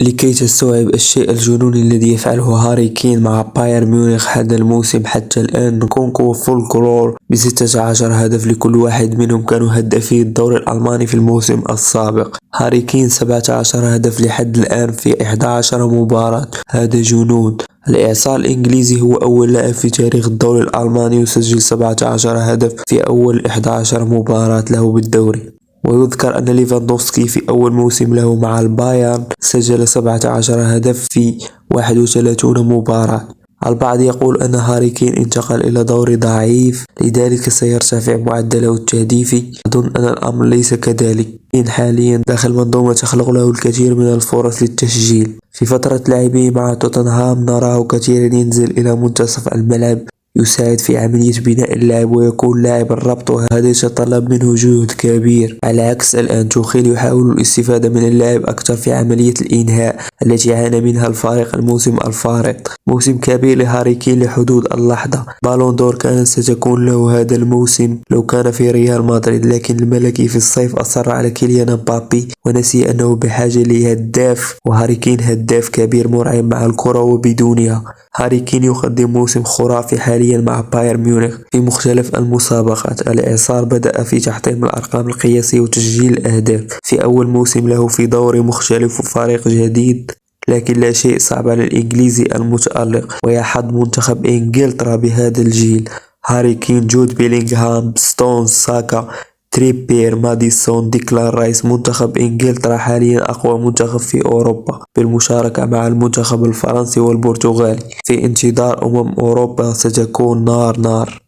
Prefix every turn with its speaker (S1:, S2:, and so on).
S1: لكي تستوعب الشيء الجنوني الذي يفعله هاري كين مع بايرن ميونخ هذا الموسم حتى الآن، كونكو فولكلور ب16 هدف لكل واحد منهم كانوا هدافي الدوري الألماني في الموسم السابق. هاري كين 17 هدف لحد الآن في 11 مباراة، هذا جنون. الإعصار الإنجليزي هو أول لاعب في تاريخ الدوري الألماني يسجل 17 هدف في أول 11 مباراة له بالدوري. ويذكر أن ليفاندوفسكي في أول موسم له مع البايرن سجل 17 هدف في 31 مباراة. البعض يقول أن هاري كين انتقل إلى دور ضعيف لذلك سيرتفع معدله التهديفي. أظن أن الأمر ليس كذلك. كين حاليا داخل منظومة تخلق له الكثير من الفرص للتسجيل. في فترة لعبه مع توتنهام نراه كثيرا ينزل إلى منتصف الملعب، يساعد في عملية بناء اللعب ويكون لاعب الربط، وهذا يتطلب منه جهد كبير. على عكس الآن توخيل يحاول الاستفادة من اللاعب أكثر في عملية الإنهاء التي عانى منها الفريق الموسم الفارط. موسم كبير لهاري كين لحدود اللحظة. بالون دور كانت ستكون له هذا الموسم لو كان في ريال مدريد، لكن الملكي في الصيف أصر على كيليان مبابي ونسي أنه بحاجة لهداف، وهاري كين هداف كبير مرعب مع الكرة وبدونها. هاري كين يقدم موسم خرافي حاليا مع بايرن ميونخ في مختلف المسابقات. الإعصار بدأ في تحطيم الأرقام القياسية وتسجيل الأهداف في أول موسم له في دوري مختلف وفريق جديد، لكن لا شيء صعب على الإنجليزي المتألق ويحظ منتخب إنجلترا بهذا الجيل. هاري كين، جود بيلينغهام، ستونز، ساكا، تريبير، ماديسون، ديكلان رايس. منتخب إنجلترا حاليا أقوى منتخب في أوروبا بالمشاركة مع المنتخب الفرنسي والبرتغالي. في انتظار أوروبا ستكون نار نار.